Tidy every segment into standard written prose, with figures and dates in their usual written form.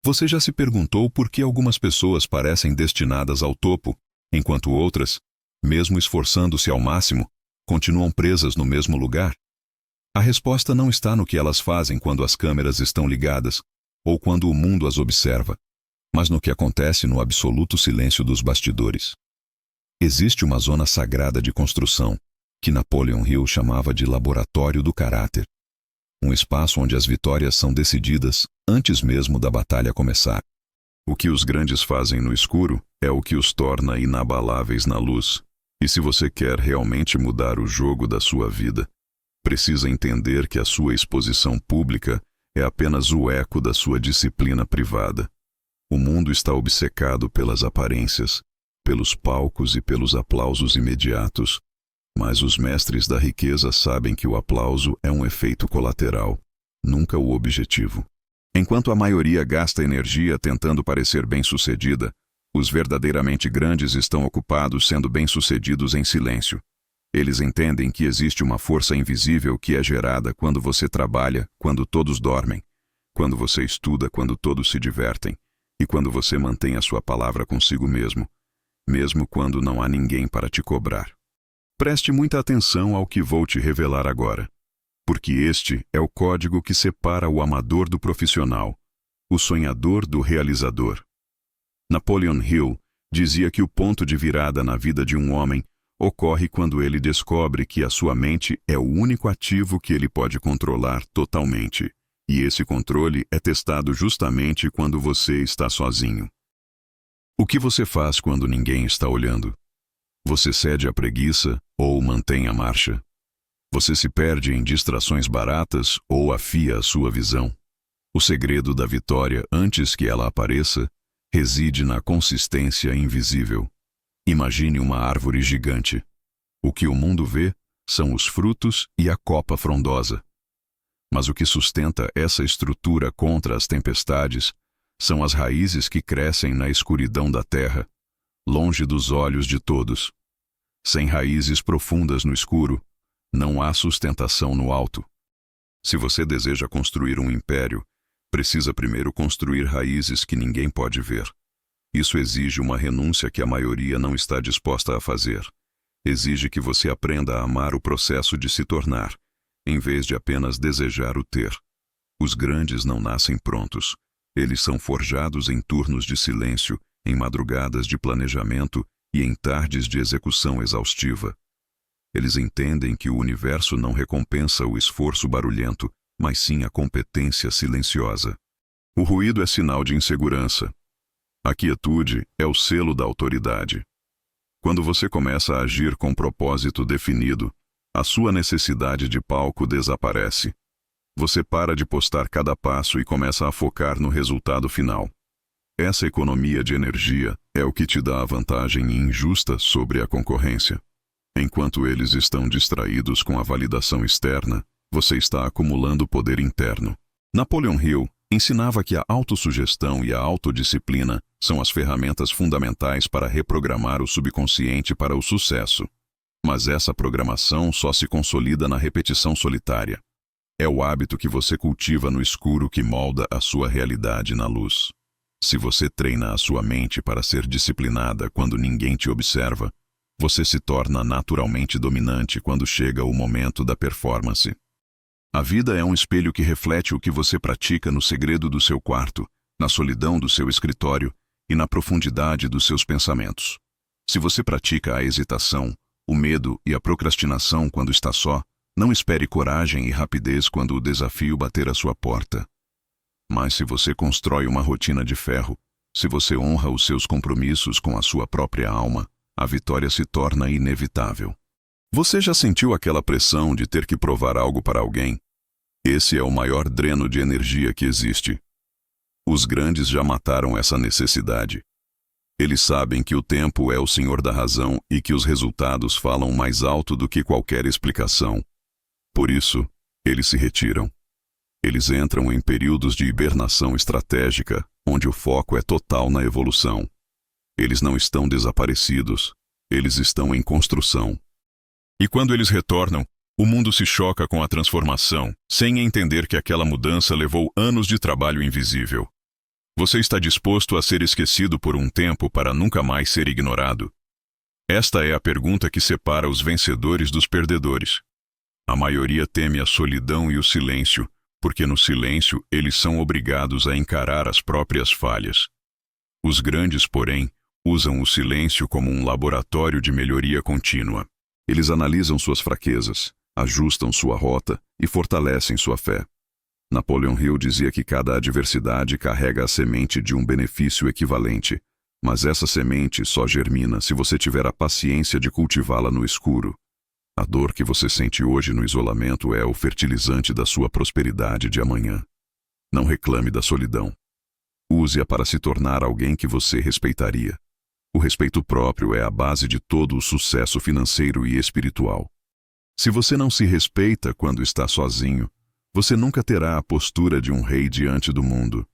Você já se perguntou por que algumas pessoas parecem destinadas ao topo, enquanto outras, mesmo esforçando-se ao máximo, continuam presas no mesmo lugar? A resposta não está no que elas fazem quando as câmeras estão ligadas ou quando o mundo as observa, mas no que acontece no absoluto silêncio dos bastidores. Existe uma zona sagrada de construção, que Napoleon Hill chamava de laboratório do caráter. Um espaço onde as vitórias são decididas antes mesmo da batalha começar. O que os grandes fazem no escuro é o que os torna inabaláveis na luz. E se você quer realmente mudar o jogo da sua vida, precisa entender que a sua exposição pública é apenas o eco da sua disciplina privada. O mundo está obcecado pelas aparências, pelos palcos e pelos aplausos imediatos. Mas os mestres da riqueza sabem que o aplauso é um efeito colateral, nunca o objetivo. Enquanto a maioria gasta energia tentando parecer bem-sucedida, os verdadeiramente grandes estão ocupados sendo bem-sucedidos em silêncio. Eles entendem que existe uma força invisível que é gerada quando você trabalha, quando todos dormem, quando você estuda, quando todos se divertem, e quando você mantém a sua palavra consigo mesmo, mesmo quando não há ninguém para te cobrar. Preste muita atenção ao que vou te revelar agora, porque este é o código que separa o amador do profissional, o sonhador do realizador. Napoleon Hill dizia que o ponto de virada na vida de um homem ocorre quando ele descobre que a sua mente é o único ativo que ele pode controlar totalmente, e esse controle é testado justamente quando você está sozinho. O que você faz quando ninguém está olhando? Você cede à preguiça ou mantém a marcha? Você se perde em distrações baratas ou afia a sua visão? O segredo da vitória, antes que ela apareça, reside na consistência invisível. Imagine uma árvore gigante. O que o mundo vê são os frutos e a copa frondosa. Mas o que sustenta essa estrutura contra as tempestades são as raízes que crescem na escuridão da terra, longe dos olhos de todos. Sem raízes profundas no escuro, não há sustentação no alto. Se você deseja construir um império, precisa primeiro construir raízes que ninguém pode ver. Isso exige uma renúncia que a maioria não está disposta a fazer. Exige que você aprenda a amar o processo de se tornar, em vez de apenas desejar o ter. Os grandes não nascem prontos. Eles são forjados em turnos de silêncio, em madrugadas de planejamento e em tardes de execução exaustiva. Eles entendem que o universo não recompensa o esforço barulhento, mas sim a competência silenciosa. O ruído é sinal de insegurança. A quietude é o selo da autoridade. Quando você começa a agir com propósito definido, a sua necessidade de palco desaparece. Você para de postar cada passo e começa a focar no resultado final. Essa economia de energia é o que te dá a vantagem injusta sobre a concorrência. Enquanto eles estão distraídos com a validação externa, você está acumulando poder interno. Napoleon Hill ensinava que a autossugestão e a autodisciplina são as ferramentas fundamentais para reprogramar o subconsciente para o sucesso. Mas essa programação só se consolida na repetição solitária. É o hábito que você cultiva no escuro que molda a sua realidade na luz. Se você treina a sua mente para ser disciplinada quando ninguém te observa, você se torna naturalmente dominante quando chega o momento da performance. A vida é um espelho que reflete o que você pratica no segredo do seu quarto, na solidão do seu escritório e na profundidade dos seus pensamentos. Se você pratica a hesitação, o medo e a procrastinação quando está só, não espere coragem e rapidez quando o desafio bater à sua porta. Mas se você constrói uma rotina de ferro, se você honra os seus compromissos com a sua própria alma, a vitória se torna inevitável. Você já sentiu aquela pressão de ter que provar algo para alguém? Esse é o maior dreno de energia que existe. Os grandes já mataram essa necessidade. Eles sabem que o tempo é o senhor da razão e que os resultados falam mais alto do que qualquer explicação. Por isso, eles se retiram. Eles entram em períodos de hibernação estratégica, onde o foco é total na evolução. Eles não estão desaparecidos, eles estão em construção. E quando eles retornam, o mundo se choca com a transformação, sem entender que aquela mudança levou anos de trabalho invisível. Você está disposto a ser esquecido por um tempo para nunca mais ser ignorado? Esta é a pergunta que separa os vencedores dos perdedores. A maioria teme a solidão e o silêncio, porque no silêncio eles são obrigados a encarar as próprias falhas. Os grandes, porém, usam o silêncio como um laboratório de melhoria contínua. Eles analisam suas fraquezas, ajustam sua rota e fortalecem sua fé. Napoleon Hill dizia que cada adversidade carrega a semente de um benefício equivalente, mas essa semente só germina se você tiver a paciência de cultivá-la no escuro. A dor que você sente hoje no isolamento é o fertilizante da sua prosperidade de amanhã. Não reclame da solidão. Use-a para se tornar alguém que você respeitaria. O respeito próprio é a base de todo o sucesso financeiro e espiritual. Se você não se respeita quando está sozinho, você nunca terá a postura de um rei diante do mundo.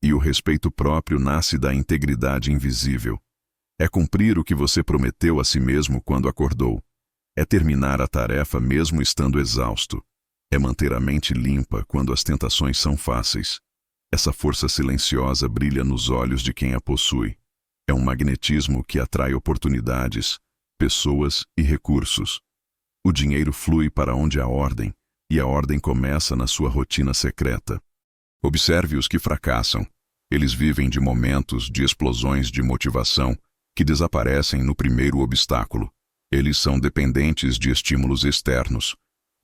E o respeito próprio nasce da integridade invisível. É cumprir o que você prometeu a si mesmo quando acordou. É terminar a tarefa mesmo estando exausto. É manter a mente limpa quando as tentações são fáceis. Essa força silenciosa brilha nos olhos de quem a possui. É um magnetismo que atrai oportunidades, pessoas e recursos. O dinheiro flui para onde há ordem, e a ordem começa na sua rotina secreta. Observe os que fracassam. Eles vivem de momentos de explosões de motivação que desaparecem no primeiro obstáculo. Eles são dependentes de estímulos externos.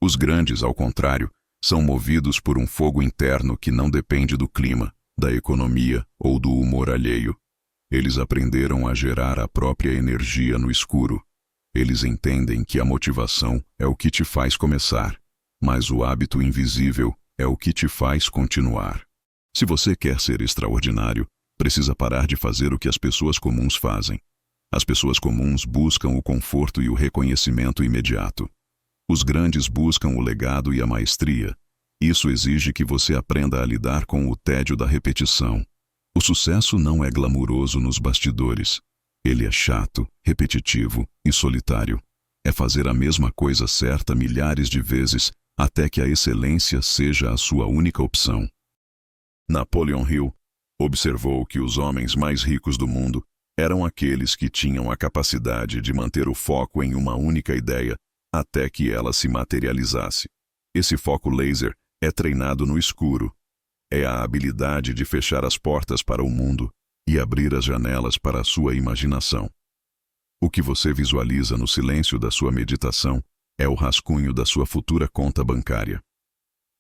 Os grandes, ao contrário, são movidos por um fogo interno que não depende do clima, da economia ou do humor alheio. Eles aprenderam a gerar a própria energia no escuro. Eles entendem que a motivação é o que te faz começar, mas o hábito invisível é o que te faz continuar. Se você quer ser extraordinário, precisa parar de fazer o que as pessoas comuns fazem. As pessoas comuns buscam o conforto e o reconhecimento imediato. Os grandes buscam o legado e a maestria. Isso exige que você aprenda a lidar com o tédio da repetição. O sucesso não é glamuroso nos bastidores. Ele é chato, repetitivo e solitário. É fazer a mesma coisa certa milhares de vezes até que a excelência seja a sua única opção. Napoleon Hill observou que os homens mais ricos do mundo eram aqueles que tinham a capacidade de manter o foco em uma única ideia até que ela se materializasse. Esse foco laser é treinado no escuro. É a habilidade de fechar as portas para o mundo e abrir as janelas para a sua imaginação. O que você visualiza no silêncio da sua meditação é o rascunho da sua futura conta bancária.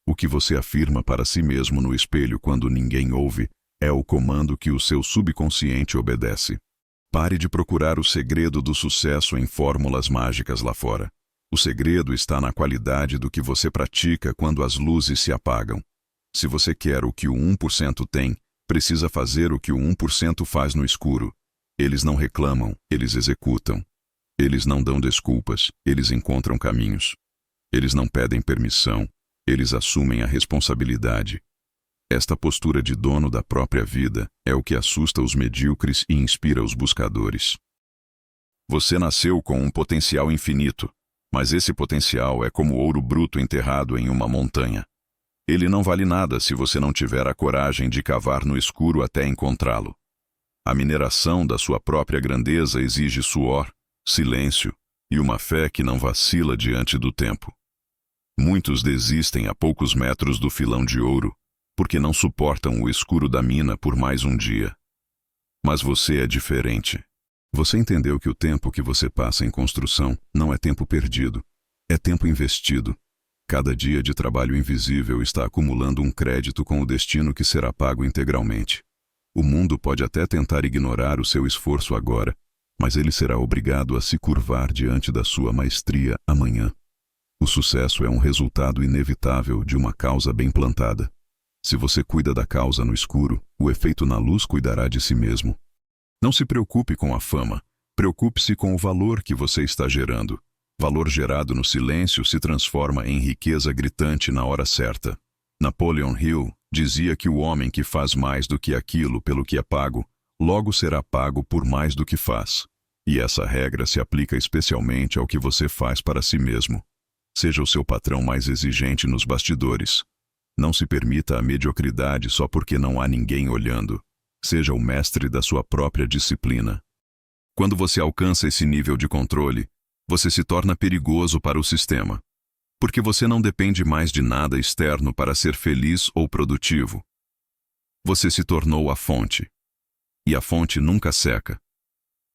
O que você afirma para si mesmo no espelho quando ninguém ouve é o comando que o seu subconsciente obedece. Pare de procurar o segredo do sucesso em fórmulas mágicas lá fora. O segredo está na qualidade do que você pratica quando as luzes se apagam. Se você quer o que o 1% tem, precisa fazer o que o 1% faz no escuro. Eles não reclamam, eles executam. Eles não dão desculpas, eles encontram caminhos. Eles não pedem permissão, eles assumem a responsabilidade. Esta postura de dono da própria vida é o que assusta os medíocres e inspira os buscadores. Você nasceu com um potencial infinito, mas esse potencial é como ouro bruto enterrado em uma montanha. Ele não vale nada se você não tiver a coragem de cavar no escuro até encontrá-lo. A mineração da sua própria grandeza exige suor, silêncio e uma fé que não vacila diante do tempo. Muitos desistem a poucos metros do filão de ouro, porque não suportam o escuro da mina por mais um dia. Mas você é diferente. Você entendeu que o tempo que você passa em construção não é tempo perdido, é tempo investido. Cada dia de trabalho invisível está acumulando um crédito com o destino que será pago integralmente. O mundo pode até tentar ignorar o seu esforço agora, mas ele será obrigado a se curvar diante da sua maestria amanhã. O sucesso é um resultado inevitável de uma causa bem plantada. Se você cuida da causa no escuro, o efeito na luz cuidará de si mesmo. Não se preocupe com a fama, preocupe-se com o valor que você está gerando. Valor gerado no silêncio se transforma em riqueza gritante na hora certa. Napoleon Hill dizia que o homem que faz mais do que aquilo pelo que é pago, logo será pago por mais do que faz. E essa regra se aplica especialmente ao que você faz para si mesmo. Seja o seu patrão mais exigente nos bastidores. Não se permita a mediocridade só porque não há ninguém olhando. Seja o mestre da sua própria disciplina. Quando você alcança esse nível de controle, você se torna perigoso para o sistema, porque você não depende mais de nada externo para ser feliz ou produtivo. Você se tornou a fonte. E a fonte nunca seca.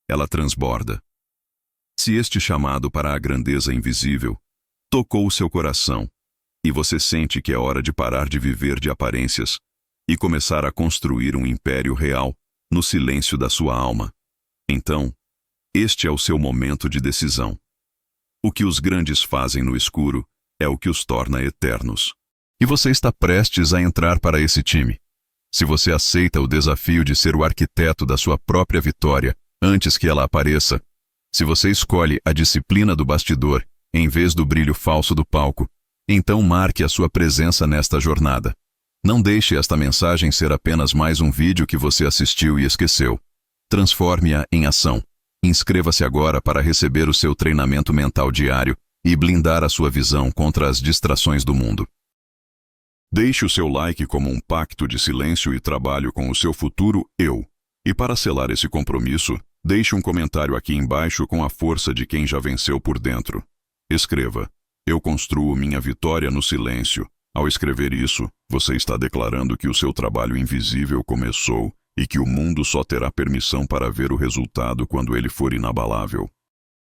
Ela transborda. Se este chamado para a grandeza invisível tocou o seu coração, e você sente que é hora de parar de viver de aparências e começar a construir um império real no silêncio da sua alma, então, este é o seu momento de decisão. O que os grandes fazem no escuro é o que os torna eternos. E você está prestes a entrar para esse time. Se você aceita o desafio de ser o arquiteto da sua própria vitória antes que ela apareça, se você escolhe a disciplina do bastidor em vez do brilho falso do palco, então marque a sua presença nesta jornada. Não deixe esta mensagem ser apenas mais um vídeo que você assistiu e esqueceu. Transforme-a em ação. Inscreva-se agora para receber o seu treinamento mental diário e blindar a sua visão contra as distrações do mundo. Deixe o seu like como um pacto de silêncio e trabalho com o seu futuro eu. E para selar esse compromisso, deixe um comentário aqui embaixo com a força de quem já venceu por dentro. Escreva: eu construo minha vitória no silêncio. Ao escrever isso, você está declarando que o seu trabalho invisível começou e que o mundo só terá permissão para ver o resultado quando ele for inabalável.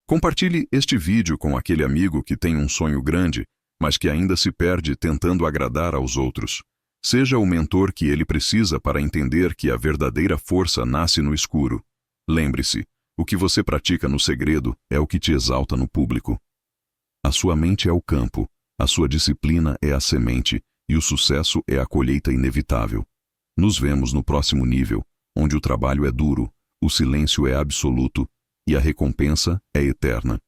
Compartilhe este vídeo com aquele amigo que tem um sonho grande, mas que ainda se perde tentando agradar aos outros. Seja o mentor que ele precisa para entender que a verdadeira força nasce no escuro. Lembre-se, o que você pratica no segredo é o que te exalta no público. A sua mente é o campo, a sua disciplina é a semente e o sucesso é a colheita inevitável. Nos vemos no próximo nível, onde o trabalho é duro, o silêncio é absoluto e a recompensa é eterna.